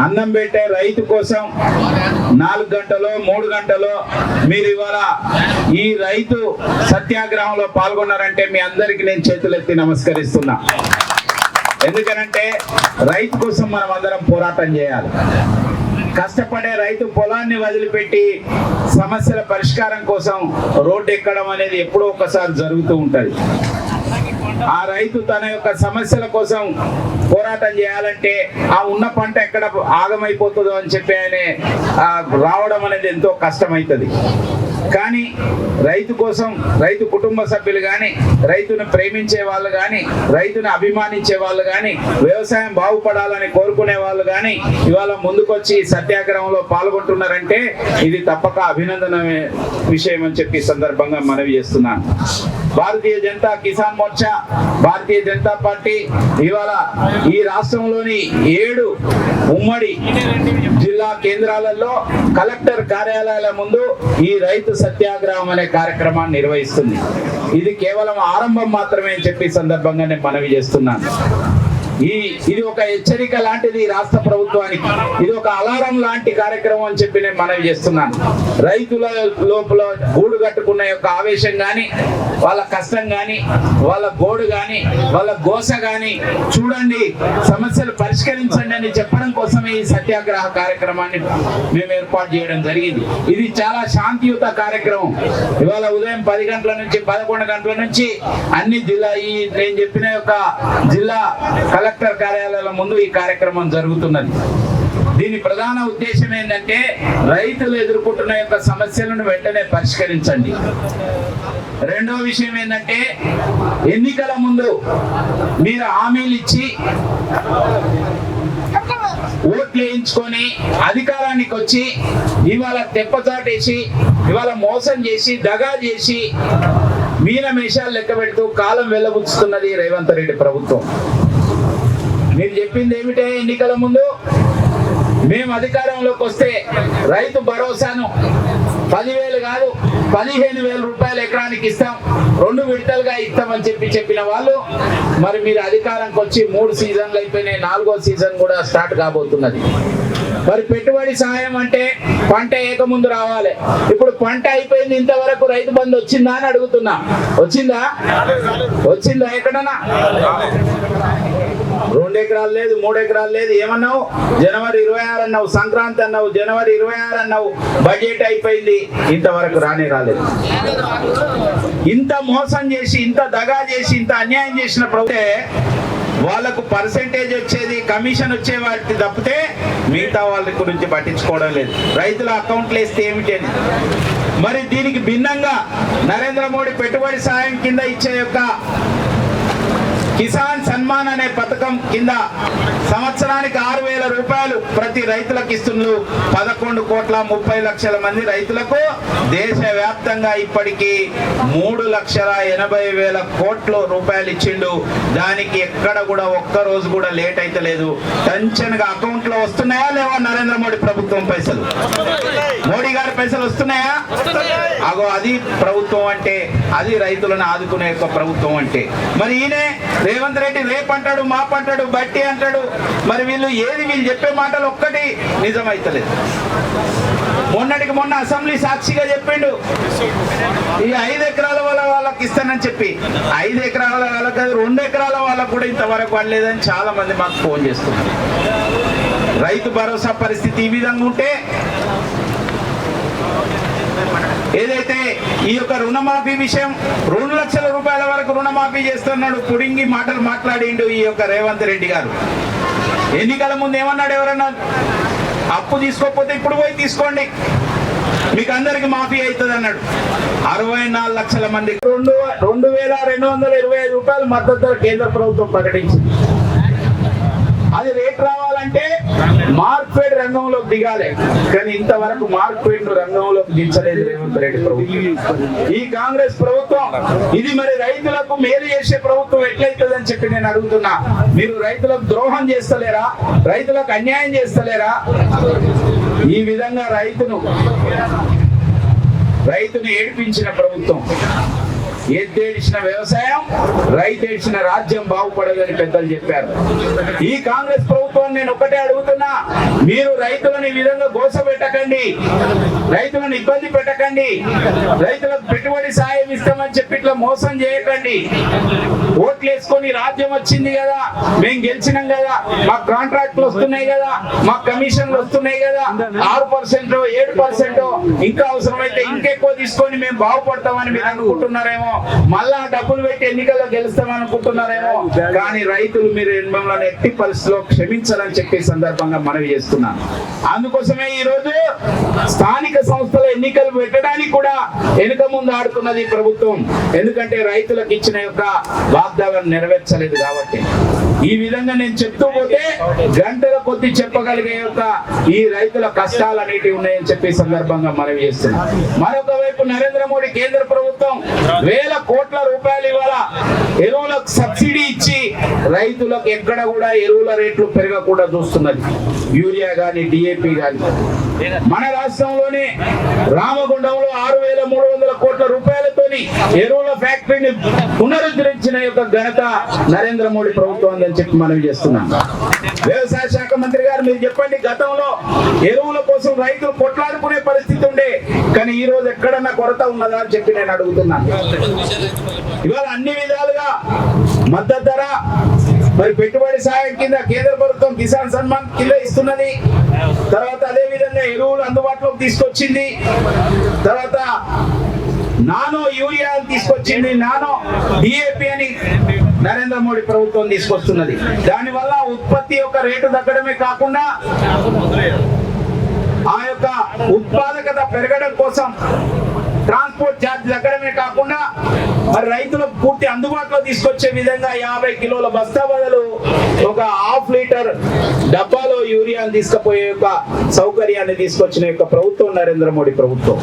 అన్నం పెట్టే రైతు కోసం 4 గంటలో 3 గంటలో మీరు ఇవాళ ఈ రైతు సత్యాగ్రహంలో పాల్గొన్నారంటే మీ అందరికీ నేను చేతులెత్తి నమస్కరిస్తున్నా. ఎందుకనంటే రైతు కోసం మనం అందరం పోరాటం చేయాలి. కష్టపడే రైతు పొలాన్ని వదిలిపెట్టి సమస్యల పరిష్కారం కోసం రోడ్డు ఎక్కడం అనేది ఎప్పుడో ఒకసారి జరుగుతూ ఉంటుంది. ఆ రైతు తన యొక్క సమస్యల కోసం పోరాటం చేయాలంటే ఆ ఉన్న పంట ఎక్కడ ఆగమైపోతుందో అని చెప్పి ఆయన రావడం అనేది ఎంతో కష్టమవుతుంది. కానీ రైతు కోసం రైతు కుటుంబ సభ్యులు కానీ, రైతును ప్రేమించే వాళ్ళు కానీ, రైతుని అభిమానించే వాళ్ళు కానీ, వ్యవసాయం బాగుపడాలని కోరుకునే వాళ్ళు కానీ ఇవాళ ముందుకొచ్చి సత్యాగ్రహంలో పాల్గొంటున్నారంటే ఇది తప్పక అభినందన విషయం అని చెప్పి సందర్భంగా మనవి చేస్తున్నాను. భారతీయ జనతా కిసాన్ మోర్చా, భారతీయ జనతా పార్టీ ఇవాళ ఈ రాష్ట్రంలోని 7 ఉమ్మడి జిల్లా కేంద్రాలలో కలెక్టర్ కార్యాలయాల ముందు ఈ రైతు సత్యాగ్రహం అనే కార్యక్రమాన్ని నిర్వహిస్తుంది. ఇది కేవలం ఆరంభం మాత్రమే అని చెప్పి సందర్భంగా నేను మనవి చేస్తున్నాను. ఇది ఒక హెచ్చరిక లాంటిది రాష్ట్ర ప్రభుత్వానికి, ఇది ఒక అలారం లాంటి కార్యక్రమం అని చెప్పి నేను మనవి చేస్తున్నాను. రైతుల లోపల గూడు కట్టుకున్న యొక్క ఆవేశం కానీ, వాళ్ళ కష్టం కానీ, వాళ్ళ గోడు కానీ, వాళ్ళ గోస కానీ చూడండి, సమస్యలు పరిష్కరించండి అని చెప్పడం కోసమే ఈ సత్యాగ్రహ కార్యక్రమాన్ని మేము ఏర్పాటు చేయడం జరిగింది. ఇది చాలా శాంతియుత కార్యక్రమం. ఇవాళ ఉదయం 10 గంటల నుంచి 11 గంటల నుంచి అన్ని జిల్లా నేను చెప్పిన యొక్క జిల్లా కలెక్టర్ కార్యాలయాల ముందు ఈ కార్యక్రమం జరుగుతున్నది. దీని ప్రధాన ఉద్దేశం ఏంటంటే రైతులు ఎదుర్కొంటున్న యొక్క సమస్యలను వెంటనే పరిష్కరించండి. రెండవ విషయం ఏంటంటే ఎన్నికల ముందు మీరు హామీలు ఇచ్చి ఓట్లు వేయించుకొని అధికారానికి వచ్చి ఇవాళ తెప్పచాటేసి, ఇవాళ మోసం చేసి, దగా చేసి, మీనమేషాలు లెక్క పెడుతూ కాలం వెళ్ళబుచ్చుతున్నది రేవంత్ రెడ్డి ప్రభుత్వం. మీరు చెప్పింది ఏమిటే ఎన్నికల ముందు? మేము అధికారంలోకి వస్తే రైతు భరోసాను 10,000 కాదు 15,000 రూపాయలు ఎకరానికి ఇస్తాం, 2 విడతలుగా ఇస్తామని చెప్పిన వాళ్ళు మరి మీరు అధికారానికి వచ్చి 3 సీజన్లు అయిపోయినాయి, 4వ సీజన్ కూడా స్టార్ట్ కాబోతున్నది. మరి పెట్టుబడి సహాయం అంటే పంట ఏకముందు రావాలి. ఇప్పుడు పంట అయిపోయింది, ఇంతవరకు రైతు బంధు వచ్చిందా అని అడుగుతున్నా. వచ్చిందా ఎక్కడన్నా? 2 ఎకరాలు లేదు, 3 ఎకరాలు లేదు. ఏమన్నావు? జనవరి 26 అన్నావు, సంక్రాంతి అన్నావు, జనవరి 26 అన్నావు, బడ్జెట్ అయిపోయింది, ఇంతవరకు రాలేదు. ఇంత మోసం చేసి, ఇంత దగా చేసి, ఇంత అన్యాయం చేసిన ప్రభుత్వం వాళ్ళకు పర్సెంటేజ్ వచ్చేది, కమిషన్ వచ్చే వాటికి తప్పితే మిగతా వాళ్ళ గురించి పట్టించుకోవడం లేదు. రైతుల అకౌంట్లు వేస్తే ఏమిటి? మరి దీనికి భిన్నంగా నరేంద్ర మోడీ పెట్టుబడి సాయం కింద ఇచ్చే యొక్క కిసాన్ సన్మాన్ అనే పథకం కింద సంవత్సరానికి 6,000 రూపాయలు ప్రతి రైతులకు ఇస్తున్నారు. 11,30,00,000 మంది రైతులకు దేశవ్యాప్తంగా ఇప్పటికీ 3,80,000 కోట్ల రూపాయలు ఇచ్చిండు. దానికి ఎక్కడ కూడా ఒక్క రోజు కూడా లేట్ అయితే లేదు. టెన్షన్ గా అకౌంట్ లో వస్తున్నాయా లేవా? నరేంద్ర మోడీ ప్రభుత్వం పైసలు, మోడీ గారి పైసలు వస్తున్నాయా? అగో అది ప్రభుత్వం అంటే, అది రైతులను ఆదుకునే యొక్క ప్రభుత్వం అంటే. మరి ఈయనే రేవంత్ రెడ్డి రేపు అంటాడు, మాపు అంటాడు, బట్టి అంటాడు. మరి వీళ్ళు చెప్పే మాటలు ఒక్కటి నిజమైతలేదు. మొన్నటికి మొన్న అసెంబ్లీ సాక్షిగా చెప్పిండు ఈ 5 ఎకరాల వాళ్ళకి ఇస్తానని చెప్పి. 5 ఎకరాల వాళ్ళకి కాదు, 2 ఎకరాల వాళ్ళకు కూడా ఇంతవరకు పడలేదని చాలా మంది మాకు ఫోన్ చేస్తున్నారు. రైతు భరోసా పరిస్థితి ఈ విధంగా ఉంటే ఏదైతే ఈ యొక్క రుణమాఫీ విషయం 2 లక్షల రూపాయల వరకు రుణమాఫీ చేస్తున్నాడు, పుడింగి మాటలు మాట్లాడిండు ఈ యొక్క రేవంత్ రెడ్డి గారు. ఎన్నికల ముందు ఏమన్నాడు? ఎవరన్నా అప్పు తీసుకోకపోతే ఇప్పుడు పోయి తీసుకోండి, మీకు అందరికి మాఫీ అవుతుంది అన్నాడు. 64 లక్షల మంది 2,225 రూపాయలు మద్దతు ధర కేంద్ర ప్రభుత్వం ప్రకటించింది. అది రేట్ రావాలంటే మార్కెట్ రంగంలోకి దిగాలి. కానీ ఇంతవరకు మార్కెట్ రంగంలోకి దించలేదు రేవంత్ రెడ్డి ప్రభుత్వం, ఈ కాంగ్రెస్ ప్రభుత్వం. ఇది మరి రైతులకు మేలు చేసే ప్రభుత్వం ఎట్లయితుందని చెప్పి నేను అడుగుతున్నా. మీరు రైతులకు ద్రోహం చేస్తలేరా? రైతులకు అన్యాయం చేస్తలేరా? ఈ విధంగా రైతును ఏడిపించిన ప్రభుత్వం. ఎద్దేడిచిన వ్యవసాయం, రైతేడిచిన రాజ్యం బాగుపడదని పెద్దలు చెప్పారు. ఈ కాంగ్రెస్ ప్రభుత్వాన్ని నేను ఒకటే అడుగుతున్నా, మీరు రైతులను ఈ విధంగా గోసపెట్టకండి, రైతులను ఇబ్బంది పెట్టకండి, రైతులకు పెట్టుబడి సాయం ఇస్తామని చెప్పి ఇట్లా మోసం చేయకండి. ఓట్లు వేసుకొని రాజ్యం వచ్చింది కదా, మేము గెలిచినాం కదా, మాకు కాంట్రాక్ట్లు వస్తున్నాయి కదా, మాకు కమిషన్లు వస్తున్నాయి కదా, 6%, 7%, ఇంకా అవసరమైతే ఇంకెక్కువ తీసుకొని మేము బాగుపడతామని మీరు అనుకుంటున్నారేమో, మళ్ళా డబ్బులు పెట్టి ఎన్నికల్లో గెలుస్తామని అనుకుంటున్నారేమో. కానీ రైతులు మీరు మిమ్మల్ని ఎట్టి పరిస్థితిలో క్షమించాలని చెప్పే సందర్భంగా మనవి చేస్తున్నాను. అందుకోసమే ఈ రోజు స్థానిక సంస్థల ఎన్నికలు పెట్టడానికి కూడా వెనుక ముందు ఆడుతున్నది ప్రభుత్వం. ఎందుకంటే రైతులకు ఇచ్చిన యొక్క వాగ్దానం నెరవేర్చలేదు కాబట్టి. ఈ విధంగా నేను చెప్తూ పోతే గంటల కొద్ది చెప్పగలిగే యొక్క ఈ రైతుల కష్టాలు అనేటివి ఉన్నాయని చెప్పే సందర్భంగా మనవి చేస్తున్నాం. మరొక వైపు నరేంద్ర మోడీ కేంద్ర ప్రభుత్వం వేల కోట్ల రూపాయలు ఇవాళ ఎరువులకు సబ్సిడీ ఇచ్చి రైతులకు ఎక్కడ కూడా ఎరువుల రేట్లు పెరగకుండా చూస్తున్నది. యూరియా గాని, DAP గాని. మన రాష్ట్రంలోనే రామగుండంలో 6,300 కోట్ల రూపాయలతోని ఎరువుల ఫ్యాక్టరీని పునరుద్ధరించిన యొక్క ఘనత నరేంద్ర మోడీ ప్రభుత్వం అని చెప్పి మనవి చేస్తున్నాం. వ్యవసాయ శాఖ మంత్రి గారు మీరు చెప్పండి, గతంలో ఎరువుల కోసం రైతులు కొట్లాడుకునే పరిస్థితి ఉండే, కానీ ఈ రోజు ఎక్కడన్నా కొరత ఉన్నదా అని చెప్పి నేను అడుగుతున్నాను. ఇవాళ అన్ని విధాలుగా మద్దతు ధర, మరి పెట్టుబడి సాయం కింద కేంద్ర ప్రభుత్వం కిసాన్ సన్మాన్ కింద ఇస్తున్నది. తర్వాత అదే విధంగా ఎరువులు అందుబాటులోకి తీసుకొచ్చింది. తర్వాత నానో యూరియా అని తీసుకొచ్చింది, నానో DAP అని నరేంద్ర మోడీ ప్రభుత్వం తీసుకొస్తున్నది. దానివల్ల ఉత్పత్తి యొక్క రేటు తగ్గడమే కాకుండా ఆ యొక్క ఉత్పాదకత పెరగడం కోసం ట్రాన్స్పోర్ట్ ఛార్జ్ తగ్గడమే కాకుండా మరి రైతులకు పూర్తి అందుబాటులో తీసుకొచ్చే విధంగా 50 కిలోల బస్తా బదులు ఒక 1/2 లీటర్ డబ్బాలో యూరియాను తీసుకుపోయే యొక్క సౌకర్యాన్ని తీసుకొచ్చిన యొక్క ప్రభుత్వం నరేంద్ర మోడీ ప్రభుత్వం.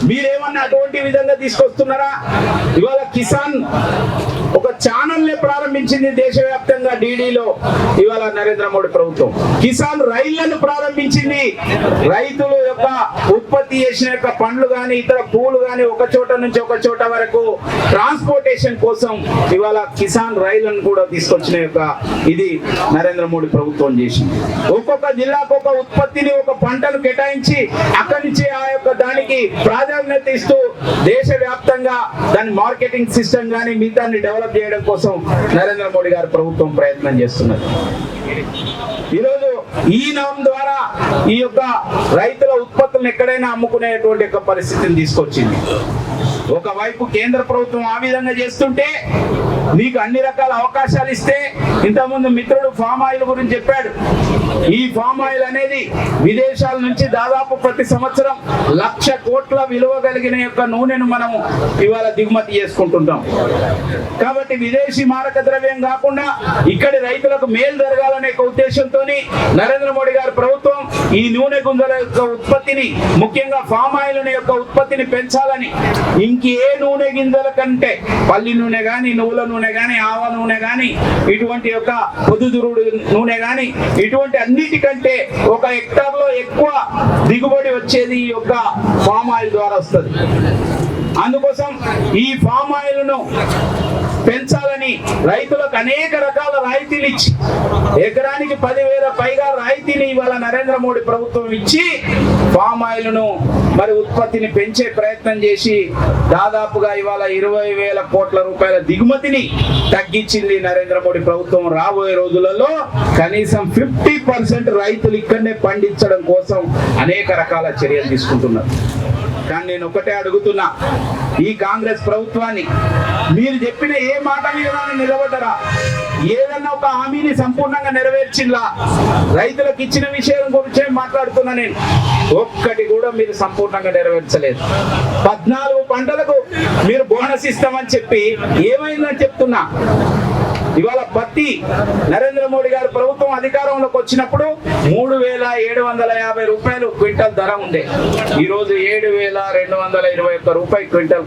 మీరేమన్నా అటువంటి విధంగా తీసుకొస్తున్నారా? ఇవాళ కిసాన్ ఒక ఛానల్ ని ప్రారంభించింది దేశవ్యాప్తంగా DDలో. ఇవాళ నరేంద్ర మోడీ ప్రభుత్వం కిసాన్ రైళ్లను ప్రారంభించింది. రైతులు యొక్క ఉత్పత్తి చేసిన యొక్క పండ్లు గాని, ఇతర పూలు గాని ఒక చోట నుంచి ఒక చోట వరకు ట్రాన్స్పోర్టేషన్ కోసం ఇవాళ కిసాన్ రైళ్లను కూడా తీసుకొచ్చిన యొక్క ఇది నరేంద్ర మోడీ ప్రభుత్వం చేసింది. ఒక్కొక్క జిల్లాకు ఒక ఉత్పత్తిని, ఒక పంటను కేటాయించి అక్కడి నుంచి ఆ యొక్క దానికి ప్రాధాన్యత ఇస్తూ దేశవ్యాప్తంగా దాని మార్కెటింగ్ సిస్టమ్ గానీ మిగతాన్ని డెవలప్ చేయడం కోసం నరేంద్ర మోడీ గారి ప్రభుత్వం ప్రయత్నం చేస్తున్నది. ఈరోజు ఈ నామ్ ద్వారా ఈ యొక్క రైతుల ఉత్పత్తులను ఎక్కడైనా అమ్ముకునేటువంటి యొక్క పరిస్థితిని తీసుకొచ్చింది. ఒకవైపు కేంద్ర ప్రభుత్వం ఆ విధంగా చేస్తుంటే మీకు అన్ని రకాల అవకాశాలు ఇస్తే, ఇంతకుముందు మిత్రుడు ఫామ్ ఆయిల్ గురించి చెప్పాడు. ఈ ఫామ్ ఆయిల్ అనేది విదేశాల నుంచి దాదాపు ప్రతి సంవత్సరం 1,00,000 కోట్ల విలువ కలిగిన యొక్క నూనెను మనం ఇవాళ దిగుమతి చేసుకుంటుంటాం. కాబట్టి విదేశీ మారక ద్రవ్యం కాకుండా ఇక్కడి రైతులకు మేలు జరగాలనే ఉద్దేశంతో నరేంద్ర మోడీ గారి ప్రభుత్వం ఈ నూనె గుంజల యొక్క ఉత్పత్తిని, ముఖ్యంగా ఫామ్ ఆయిల్ యొక్క ఉత్పత్తిని పెంచాలని, ఇంకే నూనె గింజల కంటే పల్లి నూనె గాని, నువ్వుల నూనె గాని, ఆవ నూనె గాని, ఇటువంటి యొక్క పొద్దుతిరుగుడు నూనె గాని, ఇటువంటి అన్నిటికంటే 1 హెక్టార్లో ఎక్కువ దిగుబడి వచ్చేది ఈ యొక్క ఫామ్ ఆయిల్ ద్వారా వస్తుంది. అందుకోసం ఈ ఫామ్ ఆయిల్ ను పెంచాలని రైతులకు అనేక రకాల రాయితీలు ఇచ్చి ఎకరానికి 10,000 పైగా రాయితీని ఇవాళ నరేంద్ర మోడీ ప్రభుత్వం ఇచ్చి ఫామ్ ఆయిల్ ను మరి ఉత్పత్తిని పెంచే ప్రయత్నం చేసి దాదాపుగా ఇవాళ 20,000 కోట్ల రూపాయల దిగుమతిని తగ్గించింది నరేంద్ర మోడీ ప్రభుత్వం. రాబోయే రోజులలో కనీసం 50% రైతులు ఇక్కడనే పండించడం కోసం అనేక రకాల చర్యలు తీసుకుంటున్నారు. కానీ నేను ఒకటే అడుగుతున్నా, ఈ కాంగ్రెస్ ప్రభుత్వాన్ని మీరు చెప్పిన ఏ మాట మీద నిలబడ్డరా? ఏదన్నా ఒక హామీని సంపూర్ణంగా నెరవేర్చిందా? రైతులకు ఇచ్చిన విషయం గురించి మాట్లాడుతున్నా నేను. ఒక్కటి కూడా మీరు సంపూర్ణంగా నెరవేర్చలేదు. 14 పంటలకు మీరు బోనస్ ఇస్తామని చెప్పి ఏమైందని చెప్తున్నా. ఇవాళ పత్తి నరేంద్ర మోడీ గారి ప్రభుత్వం అధికారంలోకి వచ్చినప్పుడు 3,750 రూపాయలు క్వింటల్ ధర ఉండే. ఈ రోజు 7,221 రూపాయలు క్వింటల్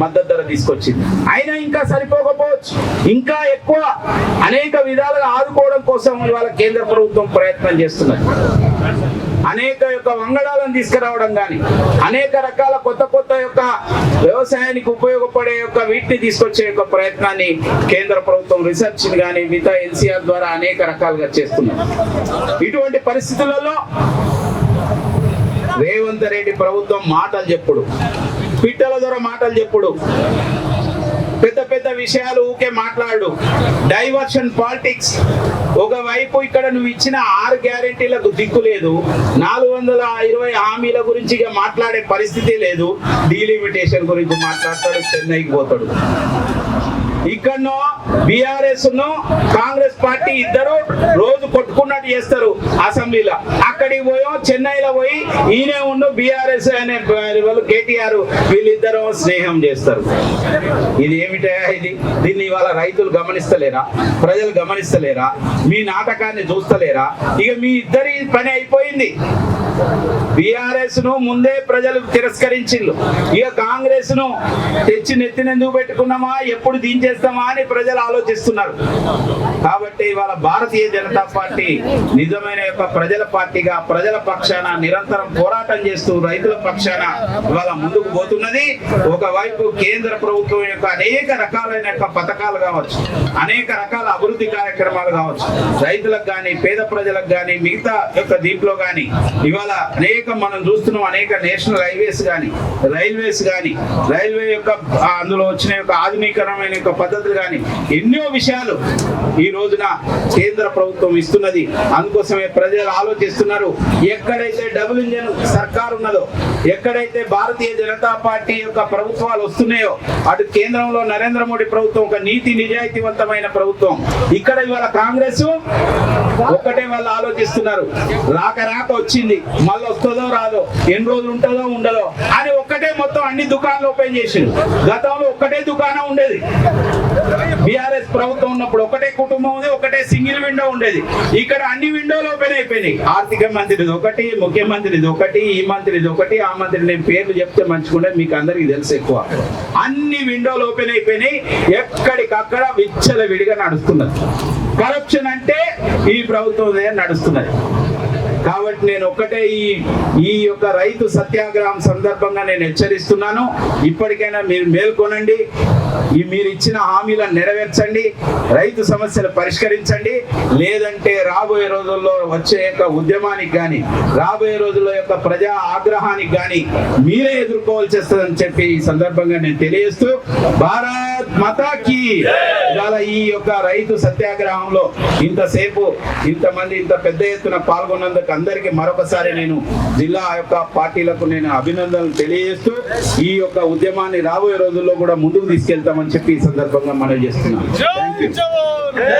మద్దతు ధర తీసుకొచ్చింది. అయినా ఇంకా సరిపోకపోవచ్చు, ఇంకా ఎక్కువ అనేక విధాలుగా ఆదుకోవడం కోసం ఇవాళ కేంద్ర ప్రభుత్వం ప్రయత్నం చేస్తున్నది. అనేక యొక్క వంగడాలను తీసుకురావడం కానీ, అనేక రకాల కొత్త కొత్త యొక్క వ్యవసాయానికి ఉపయోగపడే యొక్క వీటిని తీసుకొచ్చే యొక్క ప్రయత్నాన్ని కేంద్ర ప్రభుత్వం రీసెర్చ్ కానీ మిగతా ఎన్సీఆర్ ద్వారా అనేక రకాలుగా చేస్తున్నారు. ఇటువంటి పరిస్థితులలో రేవంత్ రెడ్డి ప్రభుత్వం మాటలు చెప్పుడు, పిట్టల ద్వారా మాటలు చెప్పుడు, పెద్ద పెద్ద విషయాలు ఊకే మాట్లాడు, డైవర్షన్ పాలిటిక్స్. ఒకవైపు ఇక్కడ నువ్వు ఇచ్చిన 6 గ్యారెంటీలకు దిక్కు లేదు, 420 హామీల గురించి ఇక మాట్లాడే పరిస్థితి లేదు, డీలిమిటేషన్ గురించి మాట్లాడతాడు, చెన్నైకి పోతాడు. ఇక్కడనో బీఆర్ఎస్ ను కాంగ్రెస్ పార్టీ ఇద్దరు రోజు కొట్టుకున్నట్టు చేస్తారు అసెంబ్లీలో. అక్కడికి పోయో చెన్నైలో పోయి ఈయనే ఉండు బీఆర్ఎస్ అనే వాళ్ళు కేటీఆర్ వీళ్ళిద్దరూ స్నేహం చేస్తారు. ఇది ఏమిటా ఇది? దీన్ని ఇవాళ రైతులు గమనిస్తలేరా? ప్రజలు గమనిస్తలేరా? మీ నాటకాన్ని చూస్తలేరా? ఇక మీ ఇద్దరి పని అయిపోయింది. బీఆర్ఎస్ ను ముందే ప్రజలు తిరస్కరించిండ్రు, ఇక కాంగ్రెస్ ను తెచ్చి నెత్తినెందుకు పెట్టుకున్నామా, ఎప్పుడు దించేస్తామా అని ప్రజలు ఆలోచిస్తున్నారు. కాబట్టి ఇవాళ భారతీయ జనతా పార్టీ నిజమైన యొక్క ప్రజల పార్టీగా ప్రజల పక్షాన నిరంతరం పోరాటం చేస్తూ రైతుల పక్షాన ఇవాళ ముందుకు పోతున్నది. ఒకవైపు కేంద్ర ప్రభుత్వం యొక్క అనేక రకాలైన యొక్క పథకాలు కావచ్చు, అనేక రకాల అభివృద్ధి కార్యక్రమాలు కావచ్చు, రైతులకు కానీ పేద ప్రజలకు కానీ మిగతా యొక్క దీంట్లో కానీ ఇవాళ అనేక మనం చూస్తున్నాం. అనేక నేషనల్ హైవేస్ కానీ, రైల్వేస్ కానీ, రైల్వే యొక్క అందులో వచ్చిన యొక్క ఆధునీకరమైన యొక్క పద్ధతులు కానీ, ఎన్నో విషయాలు ఈ రోజున కేంద్ర ప్రభుత్వం ఇస్తున్నది. అందుకోసమే ప్రజలు ఆలోచిస్తున్నారు. ఎక్కడైతే డబుల్ ఇంజన్ సర్కార్ ఉన్నదో, ఎక్కడైతే భారతీయ జనతా పార్టీ యొక్క ప్రభుత్వాలు వస్తున్నాయో, అటు కేంద్రంలో నరేంద్ర మోడీ ప్రభుత్వం ఒక నీతి నిజాయితీవంతమైన ప్రభుత్వం, ఇక్కడ ఇవాళ కాంగ్రెస్ ఒక్కటే వాళ్ళు ఆలోచిస్తున్నారు. రాక వచ్చింది, మళ్ళీ వస్తుందో రాదో, ఎన్ని రోజులు ఉంటుందో ఉండదో అని ఒక్కటే మొత్తం అన్ని దుకాణాలు ఓపెన్ చేసిండు. గతంలో ఒక్కటే దుకాణం ఉండేది. బీఆర్ఎస్ ప్రభుత్వం ఉన్నప్పుడు ఒకటే కుటుంబం ఉంది, ఒకటే సింగిల్ విండో ఉండేది. ఇక్కడ అన్ని విండోలు ఓపెన్ అయిపోయినాయి. ఆర్థిక మంత్రిది ఒకటి, ముఖ్యమంత్రిది ఒకటి, ఈ మంత్రిది ఒకటి, ఆ మంత్రి నేను పేర్లు చెప్తే మంచిగుండే, మీకు అందరికి తెలుసు ఎక్కువ. అన్ని విండోలు ఓపెన్ అయిపోయినాయి. ఎక్కడికక్కడ విచ్చల విడిగా నడుస్తున్నది. కరప్షన్ అంటే ఈ ప్రభుత్వం నడుస్తున్నది. కాబట్టి నేను ఒక్కటే ఈ యొక్క రైతు సత్యాగ్రహం సందర్భంగా నేను హెచ్చరిస్తున్నాను. ఇప్పటికైనా మీరు మేల్కొనండి, మీరు ఇచ్చిన హామీలను నెరవేర్చండి, రైతు సమస్యలు పరిష్కరించండి. లేదంటే రాబోయే రోజుల్లో వచ్చే యొక్క ఉద్యమానికి కానీ, రాబోయే రోజుల్లో యొక్క ప్రజా ఆగ్రహానికి కానీ మీరే ఎదుర్కోవాల్సి వస్తుందని చెప్పి ఈ సందర్భంగా నేను తెలియజేస్తూ, భారత్ మాతాకి ఇవాళ ఈ యొక్క రైతు సత్యాగ్రహంలో ఇంతసేపు ఇంతమంది ఇంత పెద్ద ఎత్తున పాల్గొన్నందుకు అందరికీ మరొకసారి నేను జిల్లా యొక్క పార్టీలకు నేను అభినందనలు తెలియజేస్తూ ఈ యొక్క ఉద్యమాన్ని రాబోయే రోజుల్లో కూడా ముందుకు తీసుకెళ్తామని చెప్పి ఈ సందర్భంగా మనం చేస్తున్నాం.